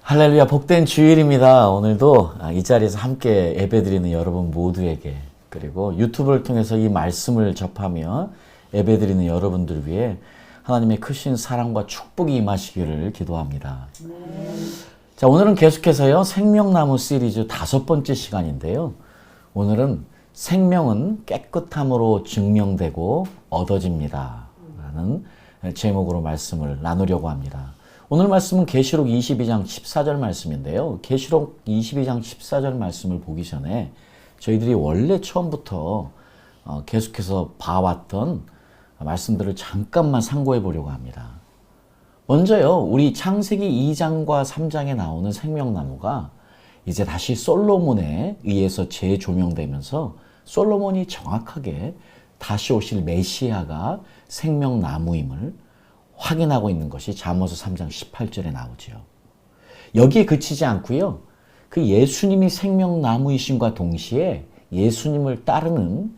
할렐루야, 복된 주일입니다. 오늘도 이 자리에서 함께 예배드리는 여러분 모두에게, 그리고 유튜브를 통해서 이 말씀을 접하며 예배드리는 여러분들 위해 하나님의 크신 사랑과 축복이 임하시기를 기도합니다. 자, 오늘은 계속해서요, 생명나무 시리즈 5번째 시간인데요. 오늘은 생명은 깨끗함으로 증명되고 얻어집니다 라는 제목으로 말씀을 나누려고 합니다. 오늘 말씀은 계시록 22장 14절 말씀인데요. 계시록 22장 14절 말씀을 보기 전에 저희들이 원래 처음부터 계속해서 봐왔던 말씀들을 잠깐만 상고해 보려고 합니다. 먼저요, 우리 창세기 2장과 3장에 나오는 생명나무가 이제 다시 솔로몬에 의해서 재조명되면서 솔로몬이 정확하게 다시 오실 메시아가 생명나무임을 확인하고 있는 것이 잠언서 3장 18절에 나오죠. 여기에 그치지 않고요, 그 예수님이 생명나무이심과 동시에 예수님을 따르는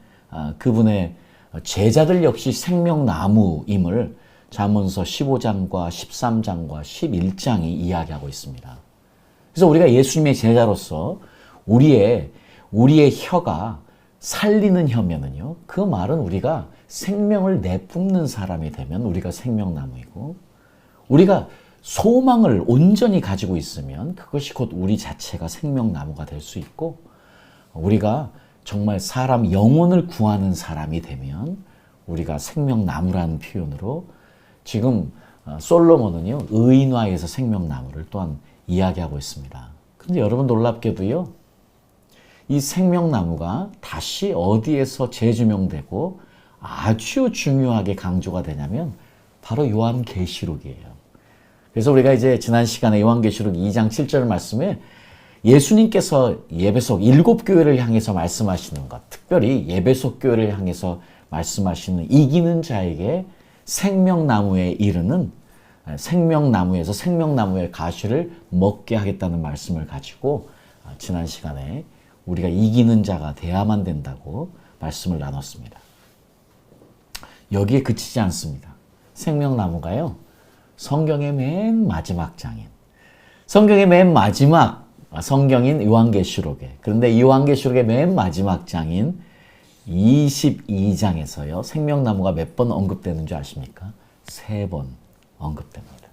그분의 제자들 역시 생명나무임을 잠언서 15장과 13장과 11장이 이야기하고 있습니다. 그래서 우리가 예수님의 제자로서 우리의 혀가 살리는 혀면은요, 그 말은 우리가 생명을 내뿜는 사람이 되면 우리가 생명나무이고, 우리가 소망을 온전히 가지고 있으면 그것이 곧 우리 자체가 생명나무가 될 수 있고, 우리가 정말 사람 영혼을 구하는 사람이 되면 우리가 생명나무라는 표현으로 지금 솔로몬은요, 의인화에서 생명나무를 또한 이야기하고 있습니다. 근데 여러분 놀랍게도요, 이 생명나무가 다시 어디에서 재조명되고 아주 중요하게 강조가 되냐면 바로 요한계시록이에요. 그래서 우리가 이제 지난 시간에 요한계시록 2장 7절 말씀에 예수님께서 예배석 7교회를 향해서 말씀하시는 것, 특별히 예배석 교회를 향해서 말씀하시는 이기는 자에게 생명나무에 이르는, 생명나무에서 생명나무의 가시를 먹게 하겠다는 말씀을 가지고 지난 시간에 우리가 이기는 자가 돼야만 된다고 말씀을 나눴습니다. 여기에 그치지 않습니다. 생명나무가요, 성경의 맨 마지막 장인, 성경의 맨 마지막 성경인 요한계시록에, 그런데 요한계시록의 맨 마지막 장인 22장에서요, 생명나무가 몇 번 언급되는 줄 아십니까? 3번 언급됩니다.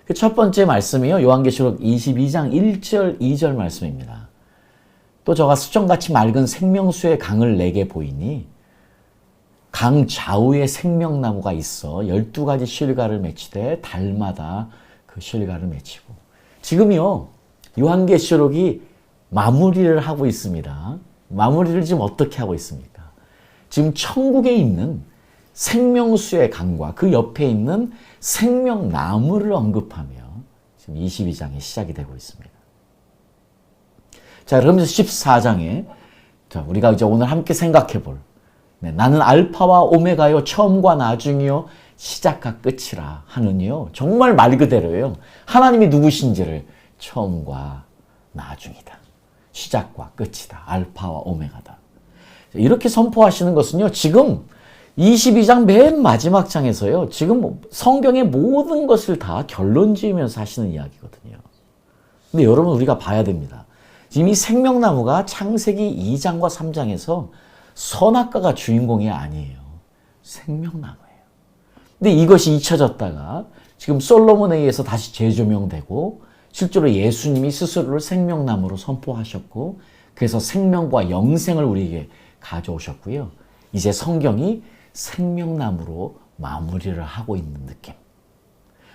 그 첫 번째 말씀이요, 요한계시록 22장 1절 2절 말씀입니다. 또 저가 수정같이 맑은 생명수의 강을 내게 보이니 강 좌우에 생명나무가 있어 12가지 실과를 맺히되 달마다 그 실과를 맺히고. 지금요, 요한계시록이 마무리를 하고 있습니다. 마무리를 지금 어떻게 하고 있습니까? 지금 천국에 있는 생명수의 강과 그 옆에 있는 생명나무를 언급하며 지금 22장이 시작이 되고 있습니다. 자, 그러면서 14장에 우리가 이제 오늘 함께 생각해 볼, 나는 알파와 오메가요, 처음과 나중이요, 시작과 끝이라 하느니요, 정말 말 그대로예요. 하나님이 누구신지를 처음과 나중이다, 시작과 끝이다, 알파와 오메가다, 이렇게 선포하시는 것은요, 지금 22장 맨 마지막 장에서요, 지금 성경의 모든 것을 다 결론 지으면서 하시는 이야기거든요. 근데 여러분, 우리가 봐야 됩니다. 지금 이 생명나무가 창세기 2장과 3장에서 선악과가 주인공이 아니에요. 생명나무예요. 근데 이것이 잊혀졌다가 지금 솔로몬에 의해서 다시 재조명되고, 실제로 예수님이 스스로를 생명나무로 선포하셨고, 그래서 생명과 영생을 우리에게 가져오셨고요. 이제 성경이 생명나무로 마무리를 하고 있는 느낌.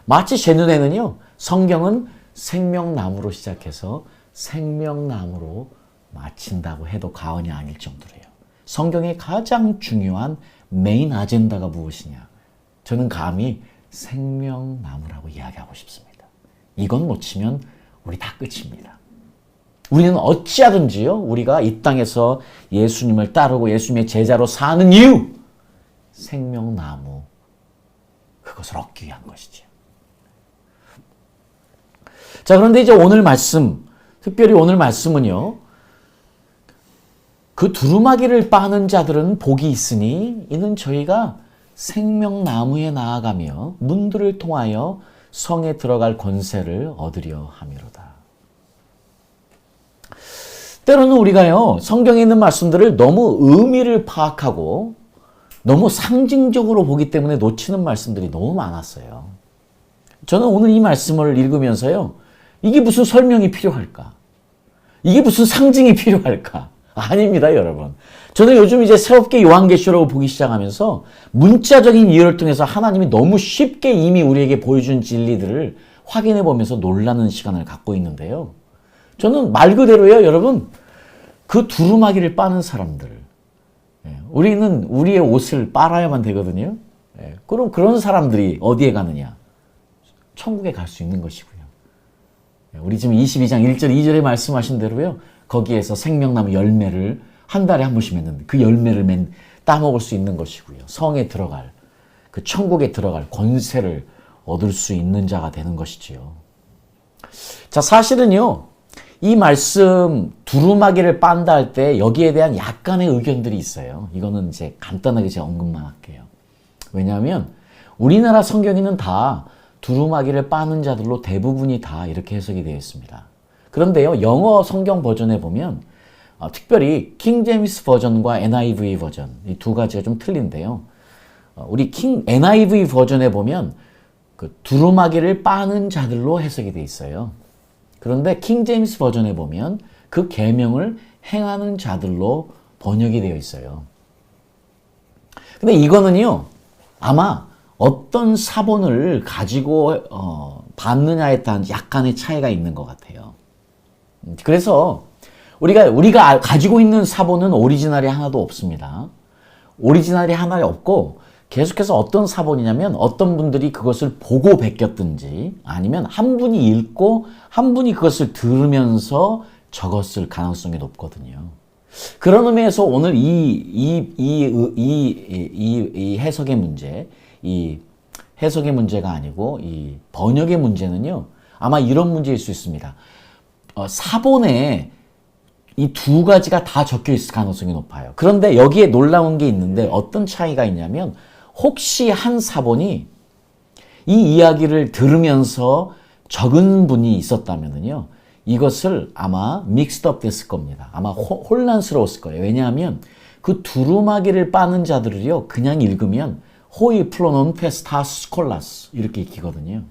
마치 제 눈에는요, 성경은 생명나무로 시작해서 생명나무로 마친다고 해도 과언이 아닐 정도로요. 성경의 가장 중요한 메인 아젠다가 무엇이냐? 저는 감히 생명나무라고 이야기하고 싶습니다. 이건 놓치면 우리 다 끝입니다. 우리는 어찌하든지요, 우리가 이 땅에서 예수님을 따르고 예수님의 제자로 사는 이유, 생명나무, 그것을 얻기 위한 것이지요. 자, 그런데 이제 오늘 말씀, 특별히 오늘 말씀은요, 그 두루마기를 빠는 자들은 복이 있으니 이는 저희가 생명나무에 나아가며 문들을 통하여 성에 들어갈 권세를 얻으려 함이로다. 때로는 우리가요, 성경에 있는 말씀들을 너무 의미를 파악하고 너무 상징적으로 보기 때문에 놓치는 말씀들이 너무 많았어요. 저는 오늘 이 말씀을 읽으면서요, 이게 무슨 설명이 필요할까? 이게 무슨 상징이 필요할까? 아닙니다, 여러분. 저는 요즘 이제 새롭게 요한계시록을 보기 시작하면서 문자적인 이해를 통해서 하나님이 너무 쉽게 이미 우리에게 보여준 진리들을 확인해 보면서 놀라는 시간을 갖고 있는데요. 저는 말 그대로요, 여러분. 그 두루마기를 빠는 사람들. 우리는 우리의 옷을 빨아야만 되거든요. 그럼 그런 사람들이 어디에 가느냐? 천국에 갈 수 있는 것이고요. 우리 지금 22장 1절, 2절에 말씀하신 대로요. 거기에서 생명나무 열매를 한 달에 한 번씩 맺는 그 열매를 따먹을 수 있는 것이고요. 성에 들어갈, 그 천국에 들어갈 권세를 얻을 수 있는 자가 되는 것이지요. 자, 사실은요, 이 말씀 두루마기를 빤다 할 때 여기에 대한 약간의 의견들이 있어요. 이거는 이제 간단하게 제가 언급만 할게요. 왜냐하면 우리나라 성경에는 다 두루마기를 빠는 자들로 대부분이 다 이렇게 해석이 되어 있습니다. 그런데요, 영어 성경 버전에 보면 특별히 킹 제임스 버전과 NIV 버전 이 두 가지가 좀 틀린데요. 우리 NIV 버전에 보면 그 두루마기를 빠는 자들로 해석이 되어 있어요. 그런데 킹 제임스 버전에 보면 그 계명을 행하는 자들로 번역이 되어 있어요. 근데 이거는요, 아마 어떤 사본을 가지고 받느냐에 따른 약간의 차이가 있는 것 같아요. 그래서 우리가 가지고 있는 사본은 오리지널이 하나도 없습니다. 오리지널이 하나도 없고 계속해서 어떤 사본이냐면 어떤 분들이 그것을 보고 베꼈든지 아니면 한 분이 읽고 한 분이 그것을 들으면서 적었을 가능성이 높거든요. 그런 의미에서 오늘 이 해석의 문제, 이 해석의 문제가 아니고 이 번역의 문제는요, 아마 이런 문제일 수 있습니다. 사본에 이 두 가지가 다 적혀 있을 가능성이 높아요. 그런데 여기에 놀라운 게 있는데 어떤 차이가 있냐면 혹시 한 사본이 이 이야기를 들으면서 적은 분이 있었다면요, 이것을 아마 믹스드업 됐을 겁니다. 아마 혼란스러웠을 거예요. 왜냐하면 그 두루마기를 빠는 자들을요, 그냥 읽으면 호이 플로논 페스타스 스콜라스 이렇게 읽히거든요.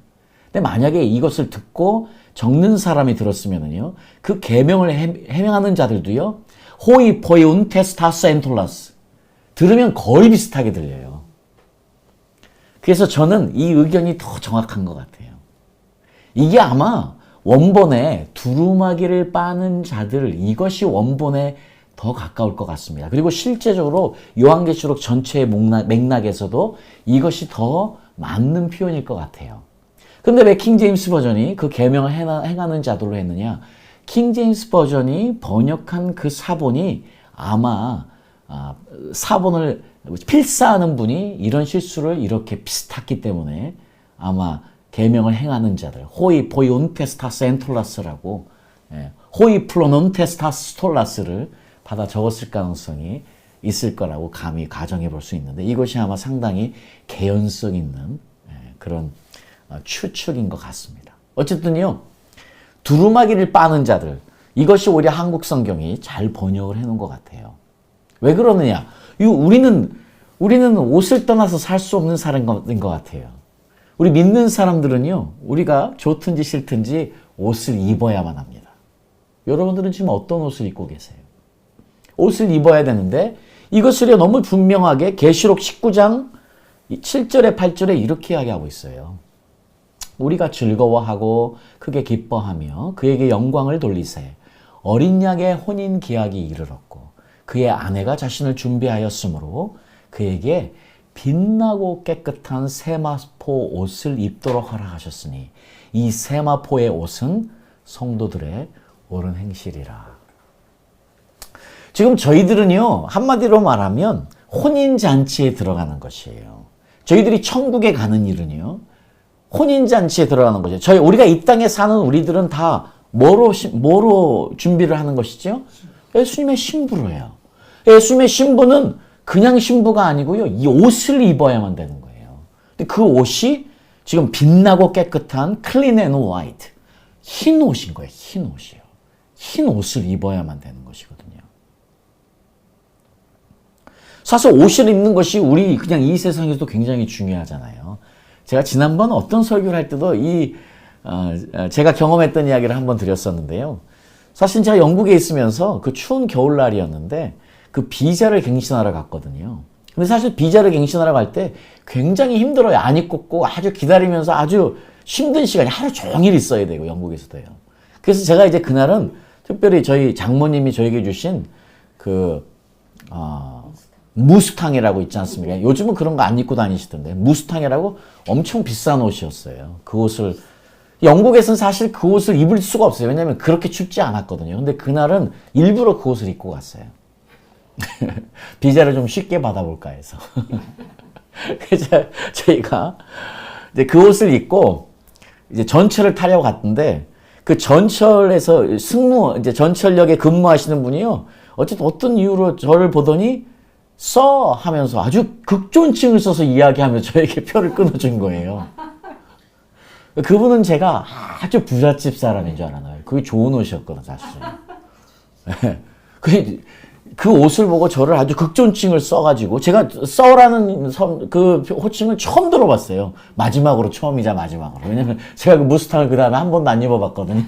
근데 만약에 이것을 듣고 적는 사람이 들었으면요, 그 계명을 행하는 자들도요, 호이 포이운 페스타스 엔톨라스 들으면 거의 비슷하게 들려요. 그래서 저는 이 의견이 더 정확한 것 같아요. 이게 아마 원본에 두루마기를 빠는 자들, 이것이 원본에 더 가까울 것 같습니다. 그리고 실제적으로 요한계시록 전체의 맥락에서도 이것이 더 맞는 표현일 것 같아요. 근데 왜 킹제임스 버전이 그 계명을 행하는 자들로 했느냐? 킹제임스 버전이 번역한 그 사본이 아마 사본을 필사하는 분이 이런 실수를 이렇게 비슷했기 때문에 아마 계명을 행하는 자들, 호이 포이온 페스타스 엔톨라스라고 호이 플로논 테스타스 스톨라스를 받아 적었을 가능성이 있을 거라고 감히 가정해 볼 수 있는데, 이것이 아마 상당히 개연성 있는 그런 추측인 것 같습니다. 어쨌든요, 두루마기를 빠는 자들, 이것이 오히려 한국 성경이 잘 번역을 해놓은 것 같아요. 왜 그러느냐? 우리는 옷을 떠나서 살 수 없는 사람인 것 같아요. 우리 믿는 사람들은요, 우리가 좋든지 싫든지 옷을 입어야만 합니다. 여러분들은 지금 어떤 옷을 입고 계세요? 옷을 입어야 되는데 이것을요, 너무 분명하게 계시록 19장 7절에 8절에 이렇게 이야기하고 있어요. 우리가 즐거워하고 크게 기뻐하며 그에게 영광을 돌리세. 어린 양의 혼인 기약이 이르렀고 그의 아내가 자신을 준비하였으므로 그에게 빛나고 깨끗한 세마포 옷을 입도록 허락하셨으니 이 세마포의 옷은 성도들의 옳은 행실이라. 지금 저희들은요, 한마디로 말하면 혼인잔치에 들어가는 것이에요. 저희들이 천국에 가는 일은요, 혼인잔치에 들어가는 거죠. 우리가 이 땅에 사는 우리들은 다 뭐로 준비를 하는 것이죠? 예수님의 신부로 해요. 예수님의 신부는 그냥 신부가 아니고요, 이 옷을 입어야만 되는 거예요. 근데 그 옷이 지금 빛나고 깨끗한 clean and white. 흰 옷인 거예요. 흰 옷이요. 흰 옷을 입어야만 되는 것이거든요. 사실 옷을 입는 것이 우리 그냥 이 세상에서도 굉장히 중요하잖아요. 제가 지난번 어떤 설교를 할 때도 제가 경험했던 이야기를 한번 드렸었는데요. 사실 제가 영국에 있으면서 그 추운 겨울날이었는데 그 비자를 갱신하러 갔거든요. 근데 사실 비자를 갱신하러 갈 때 굉장히 힘들어요. 안 입고 아주 기다리면서 아주 힘든 시간이 하루 종일 있어야 되고, 영국에서도요. 그래서 제가 이제 그날은 특별히 저희 장모님이 저에게 주신 무스탕이라고 있지 않습니까? 요즘은 그런 거 안 입고 다니시던데. 무스탕이라고 엄청 비싼 옷이었어요. 그 옷을, 영국에서는 사실 그 옷을 입을 수가 없어요. 왜냐면 그렇게 춥지 않았거든요. 근데 그날은 일부러 그 옷을 입고 갔어요. 비자를 좀 쉽게 받아볼까 해서. 그래서 저희가 이제 그 옷을 입고 이제 전철을 타려고 갔는데, 그 전철에서 이제 전철역에 근무하시는 분이요. 어쨌든 어떤 이유로 저를 보더니 하면서 아주 극존칭을 써서 이야기하면서 저에게 표를 끊어준 거예요. 그분은 제가 아주 부잣집 사람인 줄 알았나요? 그게 좋은 옷이었거든, 사실. 그 옷을 보고 저를 아주 극존칭을 써가지고, 제가 써라는 그 호칭을 처음 들어봤어요. 마지막으로, 처음이자 마지막으로. 왜냐면 제가 그 무스탕을 그 다음에 한 번도 안 입어봤거든요.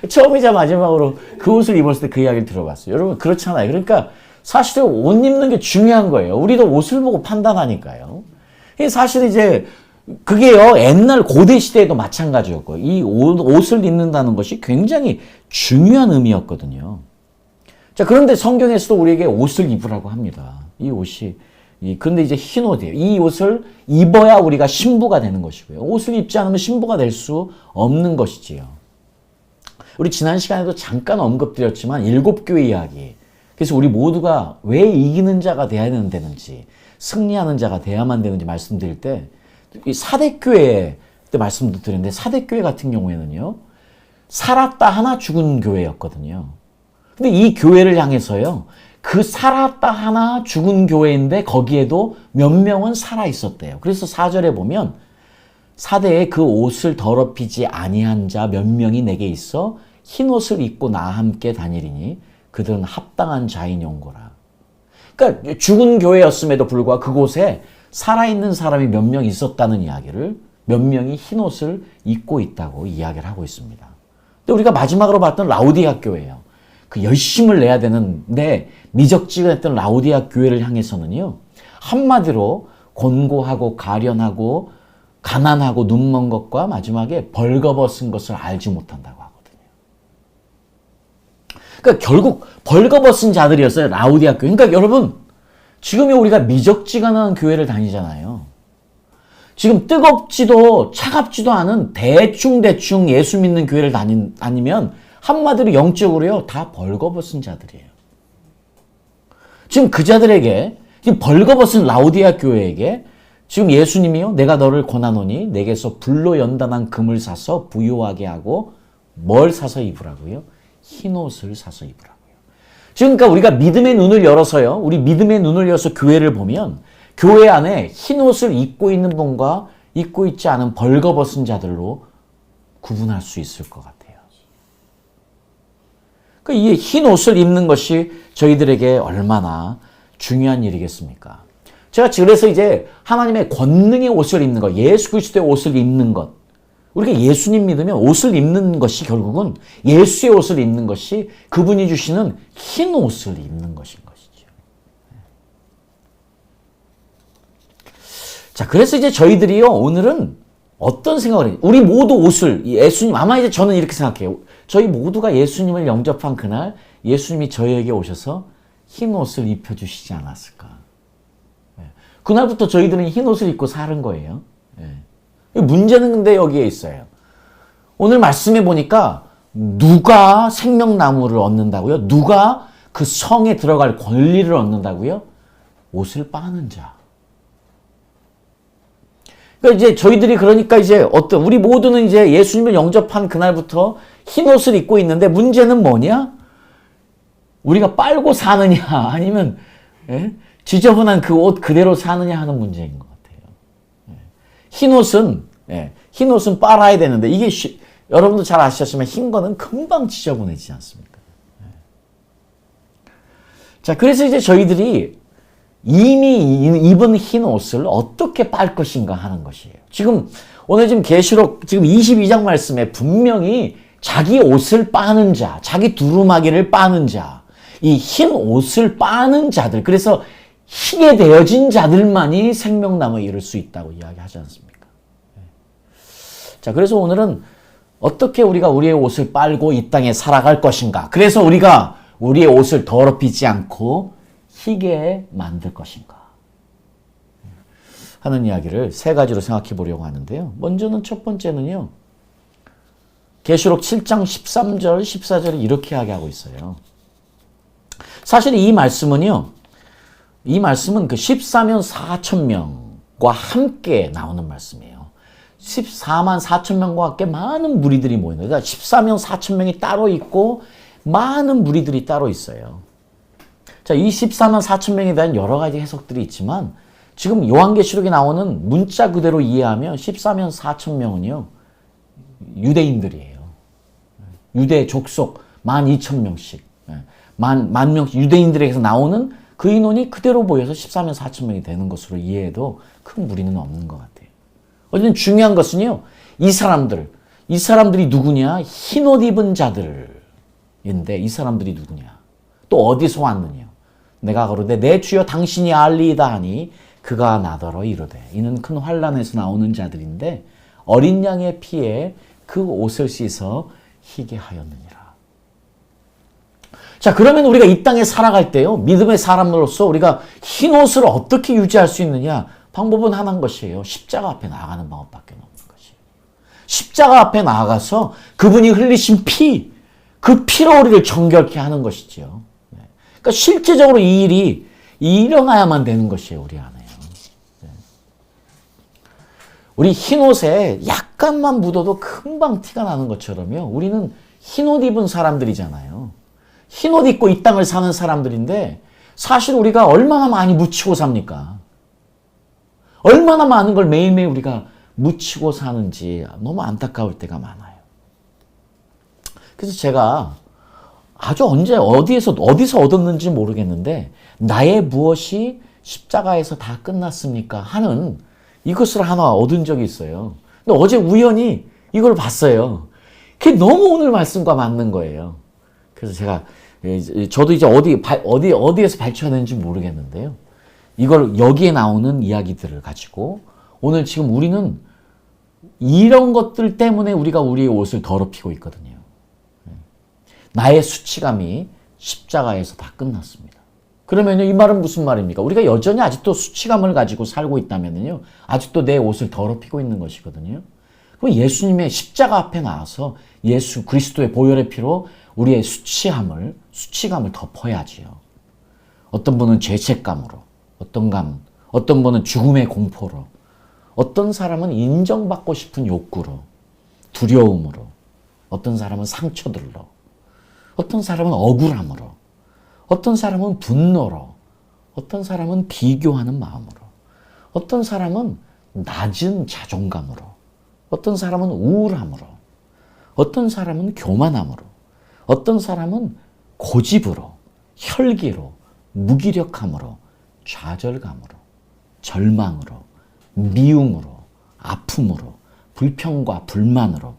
처음이자 마지막으로 그 옷을 입었을 때 그 이야기를 들어봤어요. 여러분, 그렇잖아요. 그러니까 사실은 옷 입는 게 중요한 거예요. 우리도 옷을 보고 판단하니까요. 사실 이제 그게요, 옛날 고대 시대에도 마찬가지였고, 이 옷을 입는다는 것이 굉장히 중요한 의미였거든요. 자, 그런데 성경에서도 우리에게 옷을 입으라고 합니다. 이 옷이. 그런데 이제 흰 옷이에요. 이 옷을 입어야 우리가 신부가 되는 것이고요. 옷을 입지 않으면 신부가 될 수 없는 것이지요. 우리 지난 시간에도 잠깐 언급드렸지만 7교회 이야기. 그래서 우리 모두가 왜 이기는 자가 돼야 되는지, 승리하는 자가 돼야만 되는지 말씀드릴 때, 이 사대교회 때 말씀도 드렸는데, 사대교회 같은 경우에는요, 살았다 하나 죽은 교회였거든요. 근데 이 교회를 향해서요, 그 살았다 하나 죽은 교회인데 거기에도 몇 명은 살아 있었대요. 그래서 4절에 보면 사대에 그 옷을 더럽히지 아니한 자 몇 명이 내게 있어 흰 옷을 입고 나 함께 다니리니 그들은 합당한 자인 용고라. 그러니까 죽은 교회였음에도 불구하고 그곳에 살아있는 사람이 몇 명 있었다는 이야기를, 몇 명이 흰 옷을 입고 있다고 이야기를 하고 있습니다. 근데 우리가 마지막으로 봤던 라우디아 교회예요. 그 열심을 내야 되는데 미적지근했던 라우디아 교회를 향해서는요, 한마디로 곤고하고 가련하고 가난하고 눈먼 것과 마지막에 벌거벗은 것을 알지 못한다고 하거든요. 그러니까 결국 벌거벗은 자들이었어요, 라우디아 교회. 그러니까 여러분, 지금이 우리가 미적지근한 교회를 다니잖아요. 지금 뜨겁지도 차갑지도 않은 대충 예수 믿는 교회를 다니면 한마디로 영적으로요, 다 벌거벗은 자들이에요. 지금 그 자들에게, 지금 벌거벗은 라우디아 교회에게 지금 예수님이요, 내가 너를 권하노니 내게서 불로 연단한 금을 사서 부요하게 하고 뭘 사서 입으라고요? 흰 옷을 사서 입으라고요. 지금 그러니까 우리가 믿음의 눈을 열어서요, 우리 믿음의 눈을 열어서 교회를 보면 교회 안에 흰 옷을 입고 있는 분과 입고 있지 않은 벌거벗은 자들로 구분할 수 있을 것 같아요. 이 흰 옷을 입는 것이 저희들에게 얼마나 중요한 일이겠습니까? 제가 그래서 이제 하나님의 권능의 옷을 입는 것, 예수 그리스도의 옷을 입는 것, 우리가 예수님 믿으면 옷을 입는 것이 결국은 예수의 옷을 입는 것이 그분이 주시는 흰 옷을 입는 것인 것이죠. 자, 그래서 이제 저희들이요, 오늘은 어떤 생각을 해요? 우리 모두 옷을, 예수님, 아마 이제 저는 이렇게 생각해요. 저희 모두가 예수님을 영접한 그날 예수님이 저희에게 오셔서 흰 옷을 입혀주시지 않았을까. 그날부터 저희들은 흰 옷을 입고 사는 거예요. 문제는 근데 여기에 있어요. 오늘 말씀해 보니까 누가 생명나무를 얻는다고요? 누가 그 성에 들어갈 권리를 얻는다고요? 옷을 빠는 자. 그러니까 이제 저희들이 그러니까 이제 우리 모두는 이제 예수님을 영접한 그날부터 흰 옷을 입고 있는데 문제는 뭐냐? 우리가 빨고 사느냐 아니면 지저분한 그 옷 그대로 사느냐 하는 문제인 것 같아요. 흰옷은, 흰옷은 빨아야 되는데, 이게 여러분도 잘 아시겠지만 흰 거는 금방 지저분해지지 않습니까? 자, 그래서 이제 저희들이 이미 입은 흰 옷을 어떻게 빨 것인가 하는 것이에요. 오늘 지금 계시록 지금 22장 말씀에 분명히 자기 옷을 빠는 자, 자기 두루마기를 빠는 자, 이 흰 옷을 빠는 자들, 그래서 희게 되어진 자들만이 생명나무에 이를 수 있다고 이야기하지 않습니까? 자, 그래서 오늘은 어떻게 우리가 우리의 옷을 빨고 이 땅에 살아갈 것인가? 그래서 우리가 우리의 옷을 더럽히지 않고 희게 만들 것인가? 하는 이야기를 세 가지로 생각해 보려고 하는데요. 먼저는 첫 번째는요. 계시록 7장 13절, 14절이 이렇게 이야기하고 있어요. 사실 이 말씀은 그 14만 4천 명과 함께 나오는 말씀이에요. 14만 4천 명과 함께 많은 무리들이 모이는 거예요. 14만 4천 명이 따로 있고 많은 무리들이 따로 있어요. 자, 이 14만 4천 명에 대한 여러 가지 해석들이 있지만 지금 요한계시록에 나오는 문자 그대로 이해하면 14만 4천 명은요. 유대인들이에요. 유대 족속 12,000명씩. 만 명씩 유대인들에게서 나오는 그 인원이 그대로 모여서 14만 4천 명이 되는 것으로 이해해도 큰 무리는 없는 것 같아요. 어쨌든 중요한 것은요. 이 사람들이 누구냐? 흰옷 입은 자들인데 이 사람들이 누구냐? 또 어디서 왔느냐? 내가 가로되 내 주여 당신이 알리이다 하니 그가 나더러 이르되 이는 큰 환난에서 나오는 자들인데 어린 양의 피에 그 옷을 씻어 희게 하였느니라. 자, 그러면 우리가 이 땅에 살아갈 때요. 믿음의 사람으로서 우리가 흰 옷을 어떻게 유지할 수 있느냐? 방법은 하나인 것이에요. 십자가 앞에 나아가는 방법밖에 없는 것이에요. 십자가 앞에 나아가서 그분이 흘리신 피, 그 피로 우리를 정결케 하는 것이죠. 그러니까 실제적으로 이 일이 일어나야만 되는 것이에요. 우리 안에요. 우리 흰옷에 약간만 묻어도 금방 티가 나는 것처럼요. 우리는 흰옷 입은 사람들이잖아요. 흰옷 입고 이 땅을 사는 사람들인데 사실 우리가 얼마나 많이 묻히고 삽니까? 얼마나 많은 걸 매일매일 우리가 묻히고 사는지 너무 안타까울 때가 많아요. 그래서 제가 아주 언제 어디에서 얻었는지 모르겠는데 나의 무엇이 십자가에서 다 끝났습니까? 하는 이것을 하나 얻은 적이 있어요. 근데 어제 우연히 이걸 봤어요. 그게 너무 오늘 말씀과 맞는 거예요. 그래서 제가 저도 이제 어디에서 발췌하는지 모르겠는데요. 이걸 여기에 나오는 이야기들을 가지고 오늘 지금 우리는 이런 것들 때문에 우리가 우리의 옷을 더럽히고 있거든요. 나의 수치감이 십자가에서 다 끝났습니다. 그러면 이 말은 무슨 말입니까? 우리가 여전히 아직도 수치감을 가지고 살고 있다면요. 아직도 내 옷을 더럽히고 있는 것이거든요. 그럼 예수님의 십자가 앞에 나와서 예수 그리스도의 보혈의 피로 우리의 수치감을 덮어야지요. 어떤 분은 죄책감으로, 어떤 분은 죽음의 공포로, 어떤 사람은 인정받고 싶은 욕구로, 두려움으로, 어떤 사람은 상처들로, 어떤 사람은 억울함으로, 어떤 사람은 분노로, 어떤 사람은 비교하는 마음으로, 어떤 사람은 낮은 자존감으로, 어떤 사람은 우울함으로, 어떤 사람은 교만함으로, 어떤 사람은 고집으로, 혈기로, 무기력함으로, 좌절감으로, 절망으로, 미움으로, 아픔으로, 불평과 불만으로,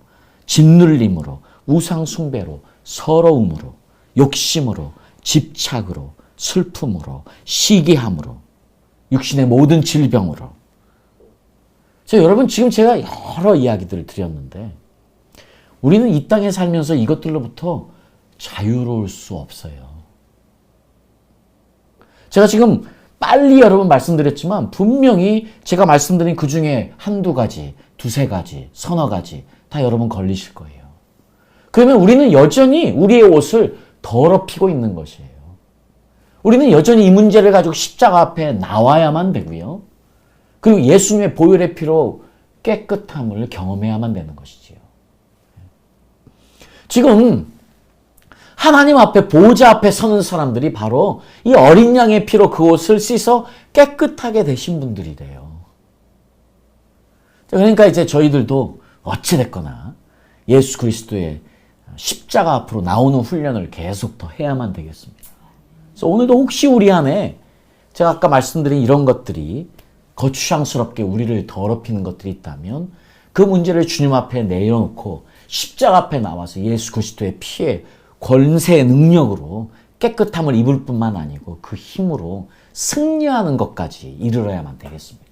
짓눌림으로, 우상숭배로, 서러움으로, 욕심으로, 집착으로, 슬픔으로, 시기함으로, 육신의 모든 질병으로. 여러분 지금 제가 여러 이야기들을 드렸는데 우리는 이 땅에 살면서 이것들로부터 자유로울 수 없어요. 제가 지금 빨리 여러 번 말씀드렸지만 분명히 제가 말씀드린 그 중에 한두 가지, 두세 가지, 서너 가지 다 여러분 걸리실 거예요. 그러면 우리는 여전히 우리의 옷을 더럽히고 있는 것이에요. 우리는 여전히 이 문제를 가지고 십자가 앞에 나와야만 되고요. 그리고 예수님의 보혈의 피로 깨끗함을 경험해야만 되는 것이지요. 지금 하나님 앞에 보호자 앞에 서는 사람들이 바로 이 어린 양의 피로 그 옷을 씻어 깨끗하게 되신 분들이래요. 그러니까 이제 저희들도 어찌됐거나 예수 그리스도의 십자가 앞으로 나오는 훈련을 계속 더 해야만 되겠습니다. 그래서 오늘도 혹시 우리 안에 제가 아까 말씀드린 이런 것들이 거추장스럽게 우리를 더럽히는 것들이 있다면 그 문제를 주님 앞에 내려놓고 십자가 앞에 나와서 예수 그리스도의 피에 권세의 능력으로 깨끗함을 입을 뿐만 아니고 그 힘으로 승리하는 것까지 이르러야만 되겠습니다.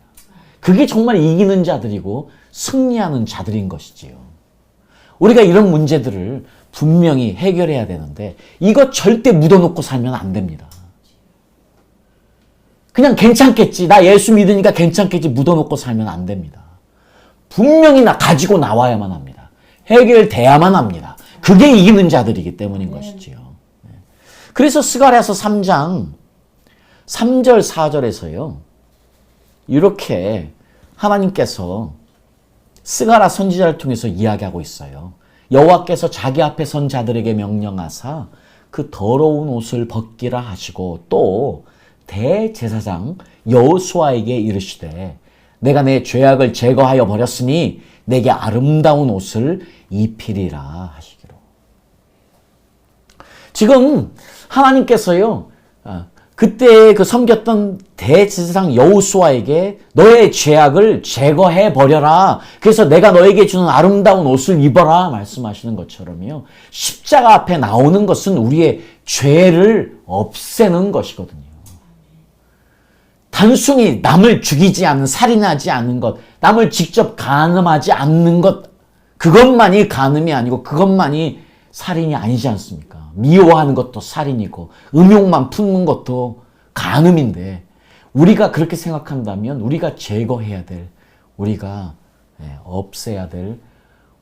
그게 정말 이기는 자들이고 승리하는 자들인 것이지요. 우리가 이런 문제들을 분명히 해결해야 되는데 이거 절대 묻어놓고 살면 안 됩니다. 그냥 괜찮겠지. 나 예수 믿으니까 괜찮겠지. 묻어놓고 살면 안 됩니다. 분명히 가지고 나와야만 합니다. 해결돼야만 합니다. 그게 이기는 자들이기 때문인 것이지요. 그래서 스가랴서 3장 3절 4절에서요. 이렇게 하나님께서 스가랴 선지자를 통해서 이야기하고 있어요. 여호와께서 자기 앞에 선 자들에게 명령하사 그 더러운 옷을 벗기라 하시고 또 대제사장 여호수아에게 이르시되 내가 내 죄악을 제거하여 버렸으니 내게 아름다운 옷을 입히리라 하시기로. 지금 하나님께서요, 그때 그 섬겼던 대제사장 여호수아에게 너의 죄악을 제거해 버려라. 그래서 내가 너에게 주는 아름다운 옷을 입어라 말씀하시는 것처럼요. 십자가 앞에 나오는 것은 우리의 죄를 없애는 것이거든요. 단순히 남을 죽이지 않는, 살인하지 않는 것, 남을 직접 간음하지 않는 것, 그것만이 간음이 아니고 그것만이 살인이 아니지 않습니까? 미워하는 것도 살인이고 음욕만 품는 것도 간음인데 우리가 그렇게 생각한다면 우리가 제거해야 될, 우리가 없애야 될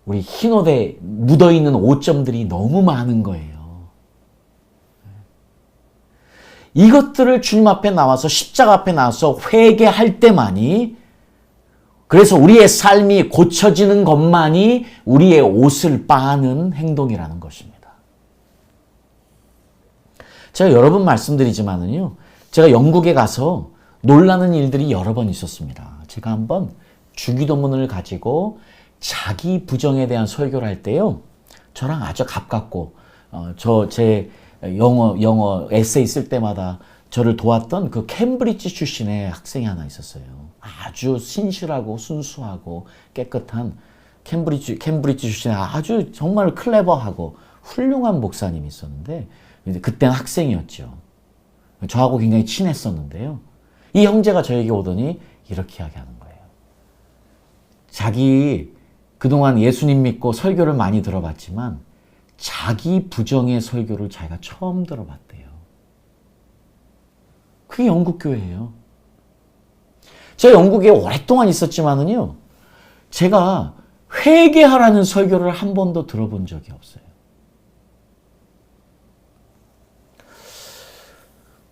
우리 흰옷에 묻어있는 오점들이 너무 많은 거예요. 이것들을 주님 앞에 나와서 십자가 앞에 나와서 회개할 때만이, 그래서 우리의 삶이 고쳐지는 것만이 우리의 옷을 빠는 행동이라는 것입니다. 제가 여러 번 말씀드리지만은요, 제가 영국에 가서 놀라는 일들이 여러 번 있었습니다. 제가 한번 주기도문을 가지고 자기 부정에 대한 설교를 할 때요, 저랑 아주 가깝고 제 영어 에세이 쓸 때마다 저를 도왔던 그 캠브리지 출신의 학생이 하나 있었어요. 아주 신실하고 순수하고 깨끗한 캠브리지 출신의 아주 정말 클레버하고 훌륭한 목사님이 있었는데, 그때는 학생이었죠. 저하고 굉장히 친했었는데요. 이 형제가 저에게 오더니 이렇게 이야기하는 거예요. 자기 그동안 예수님 믿고 설교를 많이 들어봤지만 자기 부정의 설교를 자기가 처음 들어봤대요. 그게 영국 교회예요. 제가 영국에 오랫동안 있었지만은요, 제가 회개하라는 설교를 한 번도 들어본 적이 없어요.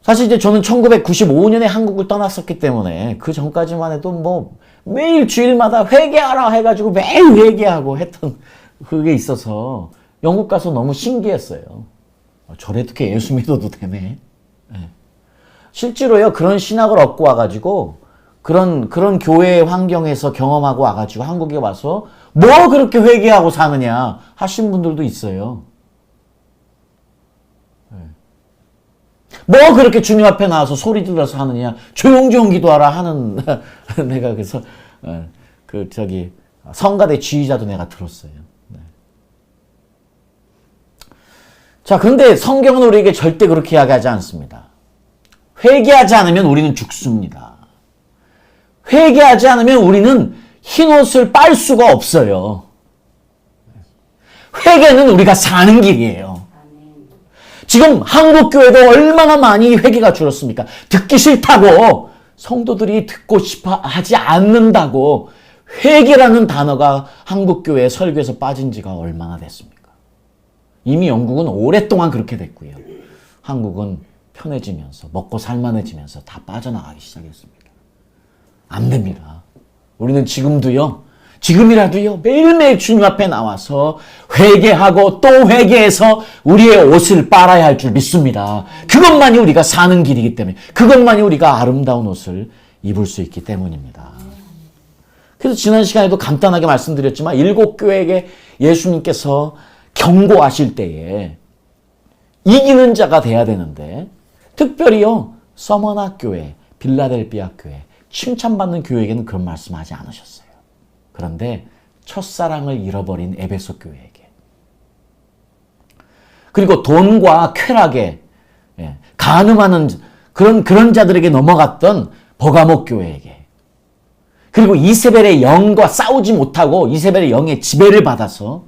사실 이제 저는 1995년에 한국을 떠났었기 때문에 그 전까지만 해도 뭐 매일 주일마다 회개하라 해가지고 매일 회개하고 했던 그게 있어서 영국 가서 너무 신기했어요. 저래도 예수 믿어도 되네. 네. 실제로요, 그런 신학을 얻고 와가지고 그런 교회 환경에서 경험하고 와가지고 한국에 와서 뭐 그렇게 회개하고 사느냐 하신 분들도 있어요. 뭐 그렇게 주님 앞에 나와서 소리 들어서 하느냐, 조용조용 기도하라 하는 내가 그래서 성가대 지휘자도 내가 들었어요. 네. 자, 그런데 성경은 우리에게 절대 그렇게 이야기하지 않습니다. 회개하지 않으면 우리는 죽습니다. 회개하지 않으면 우리는 흰옷을 빨 수가 없어요. 회개는 우리가 사는 길이에요. 지금 한국교회도 얼마나 많이 회개가 줄었습니까? 듣기 싫다고, 성도들이 듣고 싶어 하지 않는다고 회개라는 단어가 한국교회 설교에서 빠진 지가 얼마나 됐습니까? 이미 영국은 오랫동안 그렇게 됐고요. 한국은 편해지면서, 먹고 살만해지면서 다 빠져나가기 시작했습니다. 안 됩니다. 우리는 지금이라도요, 매일매일 주님 앞에 나와서 회개하고 또 회개해서 우리의 옷을 빨아야 할 줄 믿습니다. 그것만이 우리가 사는 길이기 때문에, 그것만이 우리가 아름다운 옷을 입을 수 있기 때문입니다. 그래서 지난 시간에도 간단하게 말씀드렸지만 7교회에게 예수님께서 경고하실 때에 이기는 자가 돼야 되는데 특별히요 서머나 교회, 빌라델비아 교회, 칭찬받는 교회에게는 그런 말씀하지 않으셨어요. 그런데 첫사랑을 잃어버린 에베소 교회에게, 그리고 돈과 쾌락에 간음하는 그런 자들에게 넘어갔던 버가목 교회에게, 그리고 이세벨의 영과 싸우지 못하고 이세벨의 영의 지배를 받아서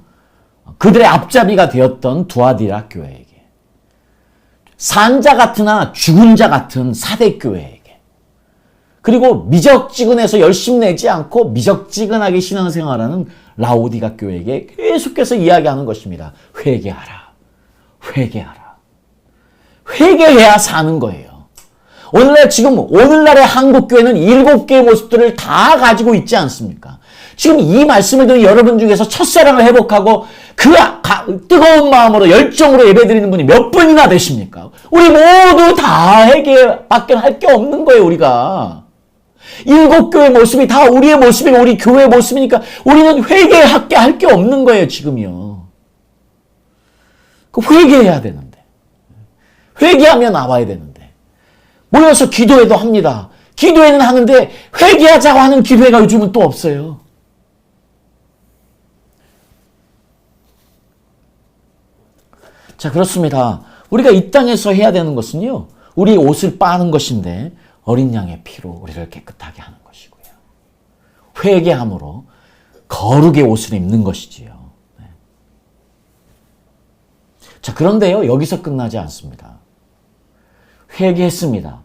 그들의 앞잡이가 되었던 두아디라 교회에게, 산 자 같으나 죽은 자 같은 사대 교회에게, 그리고 미적지근해서 열심 내지 않고 미적지근하게 신앙생활하는 라오디가 교회에게 계속해서 이야기하는 것입니다. 회개하라. 회개하라. 회개해야 사는 거예요. 오늘날의 한국교회는 7개의 모습들을 다 가지고 있지 않습니까? 지금 이 말씀을 듣는 여러분 중에서 첫사랑을 회복하고 그 뜨거운 마음으로 열정으로 예배드리는 분이 몇 분이나 되십니까? 우리 모두 다 회개밖에 할 게 없는 거예요, 우리가. 7교회 모습이 다 우리의 모습이고 우리 교회의 모습이니까 우리는 회개할 게 없는 거예요, 지금요. 회개해야 되는데. 회개하며 나와야 되는데. 모여서 기도회도 합니다. 기도회는 하는데 회개하자고 하는 기도회가 요즘은 또 없어요. 자, 그렇습니다. 우리가 이 땅에서 해야 되는 것은요, 우리 옷을 빠는 것인데 어린 양의 피로 우리를 깨끗하게 하는 것이고요. 회개함으로 거룩의 옷을 입는 것이지요. 네. 자, 그런데요, 여기서 끝나지 않습니다. 회개했습니다.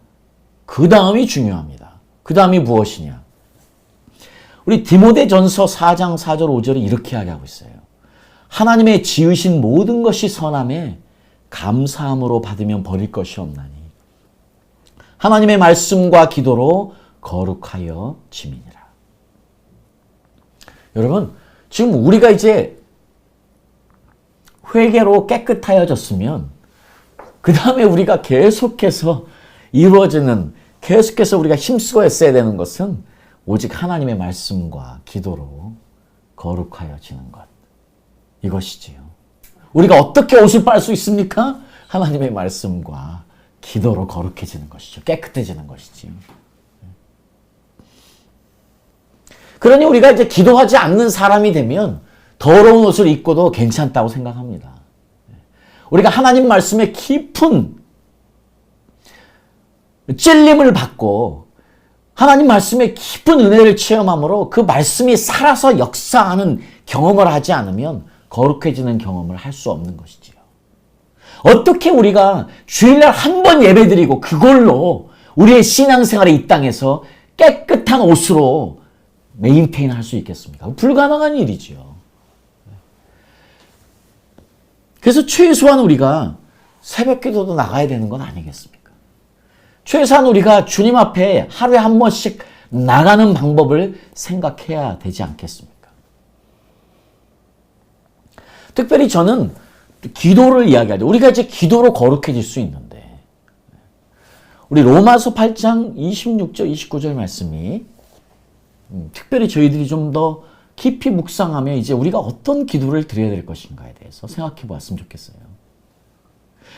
그 다음이 중요합니다. 그 다음이 무엇이냐? 우리 디모데전서 4장 4절 5절이 이렇게 이야기하고 있어요. 하나님의 지으신 모든 것이 선함에 감사함으로 받으면 버릴 것이 없나니 하나님의 말씀과 기도로 거룩하여 지미니라. 여러분, 지금 우리가 이제 회개로 깨끗하여졌으면 그 다음에 우리가 계속해서 이루어지는, 계속해서 우리가 힘쓰고 했어야 되는 것은 오직 하나님의 말씀과 기도로 거룩하여지는 것. 이것이지요. 우리가 어떻게 옷을 빨 수 있습니까? 하나님의 말씀과 기도로 거룩해지는 것이죠. 깨끗해지는 것이지요. 그러니 우리가 이제 기도하지 않는 사람이 되면 더러운 옷을 입고도 괜찮다고 생각합니다. 우리가 하나님 말씀에 깊은 찔림을 받고 하나님 말씀에 깊은 은혜를 체험함으로 그 말씀이 살아서 역사하는 경험을 하지 않으면 거룩해지는 경험을 할 수 없는 것이지요. 어떻게 우리가 주일날 한 번 예배드리고 그걸로 우리의 신앙생활의 이 땅에서 깨끗한 옷으로 메인테인 할 수 있겠습니까? 불가능한 일이지요. 그래서 최소한 우리가 새벽기도도 나가야 되는 건 아니겠습니까? 최소한 우리가 주님 앞에 하루에 한 번씩 나가는 방법을 생각해야 되지 않겠습니까? 특별히 저는 기도를 이야기할 때 우리가 이제 기도로 거룩해질 수 있는데 우리 로마서 8장 26절 29절 말씀이 특별히 저희들이 좀 더 깊이 묵상하며 이제 우리가 어떤 기도를 드려야 될 것인가에 대해서 생각해 보았으면 좋겠어요.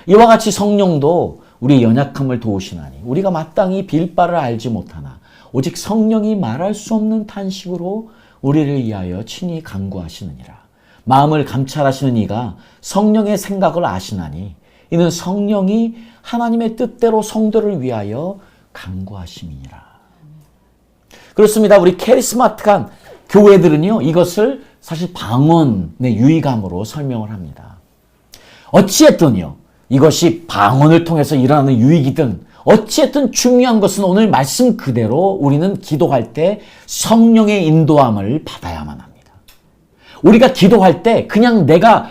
이와 같이 성령도 우리의 연약함을 도우시나니 우리가 마땅히 빌 바를 알지 못하나 오직 성령이 말할 수 없는 탄식으로 우리를 위하여 친히 간구하시느니라. 마음을 감찰하시는 이가 성령의 생각을 아시나니 이는 성령이 하나님의 뜻대로 성도를 위하여 간구하심이니라. 그렇습니다. 우리 캐리스마틱한 교회들은요, 이것을 사실 방언의 유의감으로 설명을 합니다. 어찌했든요, 이것이 방언을 통해서 일어나는 유익이든 어찌했든 중요한 것은 오늘 말씀 그대로 우리는 기도할 때 성령의 인도함을 받아야만 합니다. 우리가 기도할 때 그냥 내가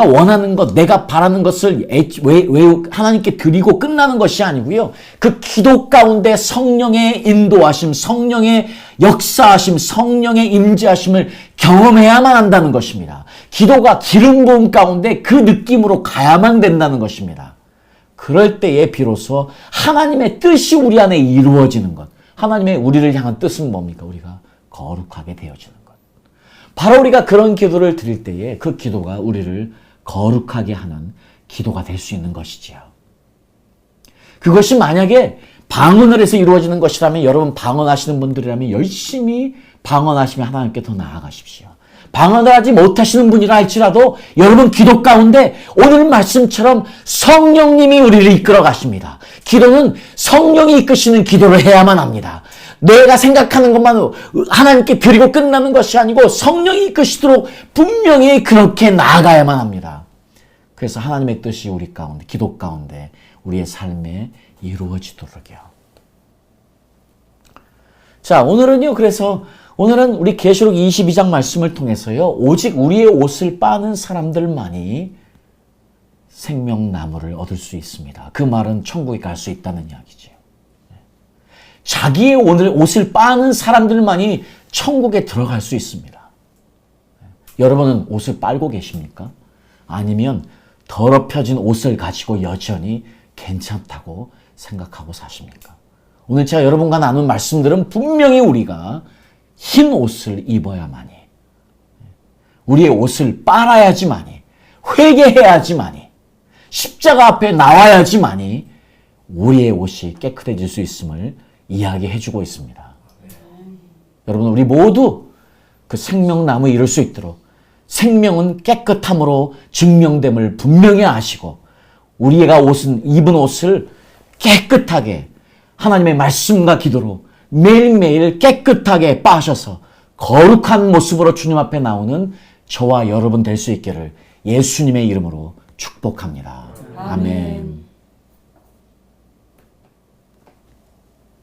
원하는 것, 내가 바라는 것을 하나님께 드리고 끝나는 것이 아니고요. 그 기도 가운데 성령의 인도하심, 성령의 역사하심, 성령의 임재하심을 경험해야만 한다는 것입니다. 기도가 기름 부음 가운데 그 느낌으로 가야만 된다는 것입니다. 그럴 때에 비로소 하나님의 뜻이 우리 안에 이루어지는 것. 하나님의 우리를 향한 뜻은 뭡니까? 우리가 거룩하게 되어지는 것. 바로 우리가 그런 기도를 드릴 때에 그 기도가 우리를 거룩하게 하는 기도가 될 수 있는 것이지요. 그것이 만약에 방언을 해서 이루어지는 것이라면 여러분 방언하시는 분들이라면 열심히 방언하시며 하나님께 더 나아가십시오. 방언을 하지 못하시는 분이라 할지라도 여러분 기도 가운데 오늘 말씀처럼 성령님이 우리를 이끌어 가십니다. 기도는 성령이 이끄시는 기도를 해야만 합니다. 내가 생각하는 것만 하나님께 드리고 끝나는 것이 아니고 성령이 이끄시도록 분명히 그렇게 나아가야만 합니다. 그래서 하나님의 뜻이 우리 가운데, 기도 가운데 우리의 삶에 이루어지도록요. 자, 오늘은 우리 계시록 22장 말씀을 통해서요. 오직 우리의 옷을 빠는 사람들만이 생명나무를 얻을 수 있습니다. 그 말은 천국에 갈 수 있다는 이야기죠. 자기의 옷을 빠는 사람들만이 천국에 들어갈 수 있습니다. 여러분은 옷을 빨고 계십니까? 아니면 더럽혀진 옷을 가지고 여전히 괜찮다고 생각하고 사십니까? 오늘 제가 여러분과 나눈 말씀들은 분명히 우리가 흰 옷을 입어야만이, 우리의 옷을 빨아야지만이, 회개해야지만이, 십자가 앞에 나와야지만이 우리의 옷이 깨끗해질 수 있음을 이야기해주고 있습니다. 여러분, 우리 모두 그 생명나무에 이룰 수 있도록 생명은 깨끗함으로 증명됨을 분명히 아시고 우리가 입은 옷을 깨끗하게 하나님의 말씀과 기도로 매일매일 깨끗하게 빠셔서 거룩한 모습으로 주님 앞에 나오는 저와 여러분 될 수 있기를 예수님의 이름으로 축복합니다. 아멘.